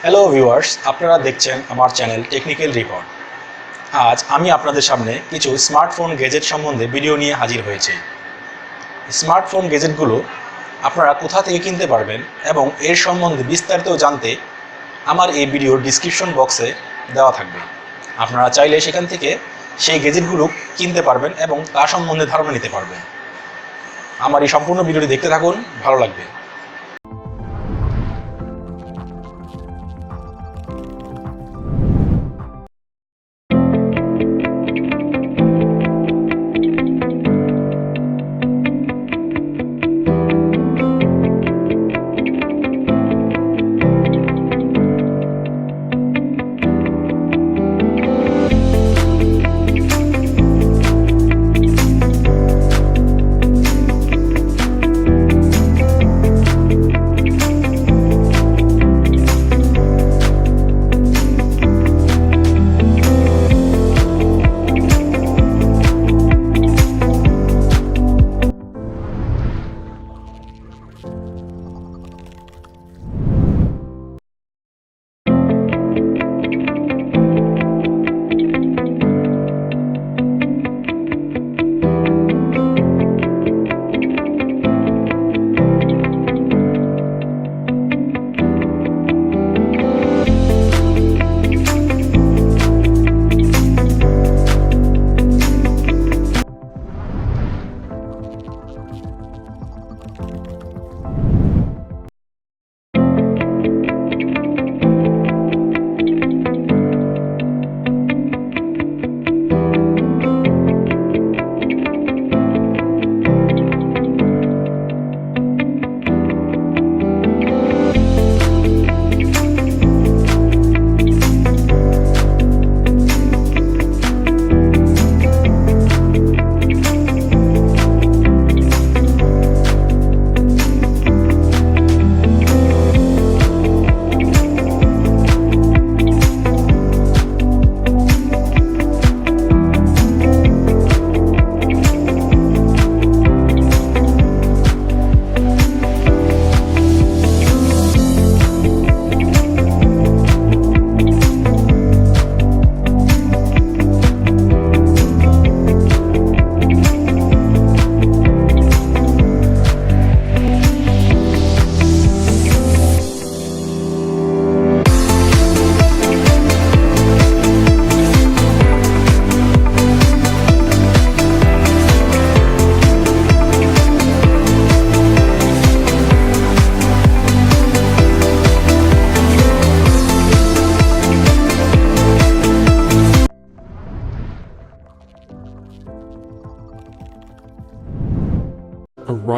Hello viewers, আপনারা দেখছেন আমার চ্যানেল টেকনিক্যাল রিপন। আজ আমি আপনাদের সামনে কিছু স্মার্টফোন গ্যাজেট সম্বন্ধে ভিডিও নিয়ে হাজির হয়েছি। স্মার্টফোন গ্যাজেটগুলো আপনারা কোথা থেকে কিনতে পারবেন এবং এর সম্বন্ধে বিস্তারিত জানতে আমার এই ভিডিওর ডিসক্রিপশন বক্সে দেওয়া থাকবে। আপনারা চাইলে সেখান থেকে সেই গ্যাজেটগুলো কিনতে পারবেন এবং তার সম্বন্ধে ধারণা নিতে পারবেন। আমার এই সম্পূর্ণ ভিডিওটি দেখতে থাকুন, ভালো লাগবে।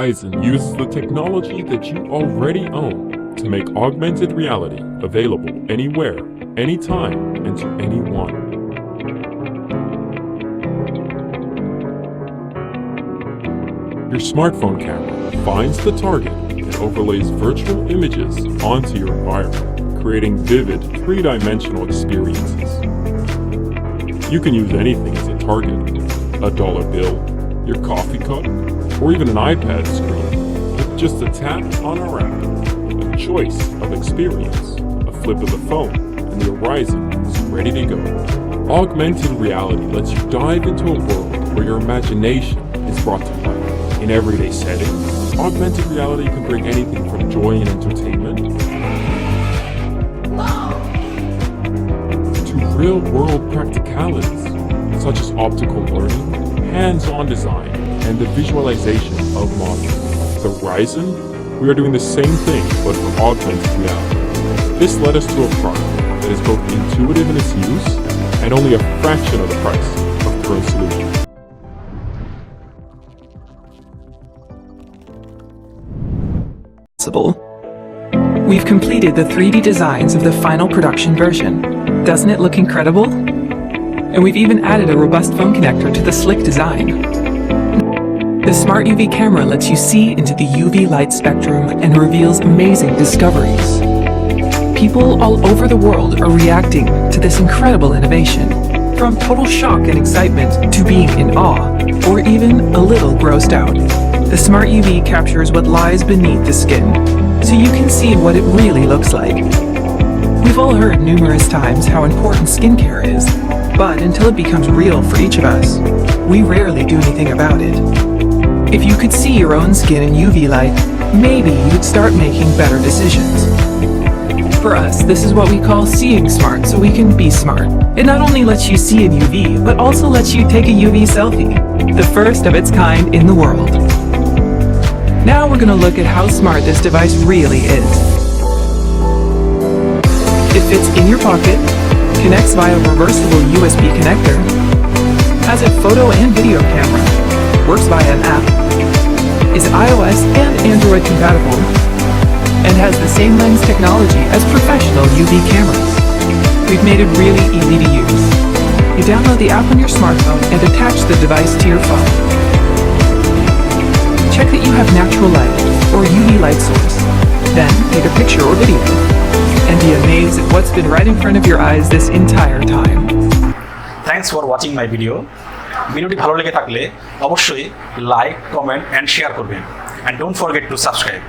Aryzon uses the technology that you already own to make augmented reality available anywhere, anytime, and to anyone. Your smartphone camera finds the target and overlays virtual images onto your environment, creating vivid, three-dimensional experiences. You can use anything as a target: a dollar bill, your coffee cup, or even an iPad screen. With just a tap on our app, a choice of experience, a flip of the phone, and the Aryzon is ready to go. Augmented reality lets you dive into a world where your imagination is brought to life. In everyday settings, augmented reality can bring anything from joy and entertainment to real-world practicalities, such as optical learning, hands-on design, and the visualization of models. With Aryzon, we are doing the same thing, but for augmented reality. This led us to a product that is both intuitive in its use and only a fraction of the price of current solutions. We've completed the 3D designs of the final production version. Doesn't it look incredible? And we've even added a robust phone connector to the slick design. The Smart UV camera lets you see into the UV light spectrum and reveals amazing discoveries. People all over the world are reacting to this incredible innovation, from total shock and excitement to being in awe, or even a little grossed out. The Smart UV captures what lies beneath the skin, so you can see what it really looks like. We've all heard numerous times how important skincare is, but until it becomes real for each of us, we rarely do anything about it. If you could see your own skin in UV light, maybe you'd start making better decisions. For us, this is what we call seeing smart so we can be smart. It not only lets you see in UV, but also lets you take a UV selfie, the first of its kind in the world. Now we're going to look at how smart this device really is. It fits in your pocket, connects via reversible USB connector, has a photo and video camera, works via an app, is iOS and Android compatible, and has the same lens technology as professional UV cameras. We've made it really easy to use. You download the app on your smartphone and attach the device to your phone. Check that you have natural light or UV light source. Then take a picture or video and be amazed at what's been right in front of your eyes this entire time. Thanks for watching my video. ভিডিওটি ভালো লেগে থাকলে অবশ্যই like, comment and share করবেন। And don't forget to subscribe.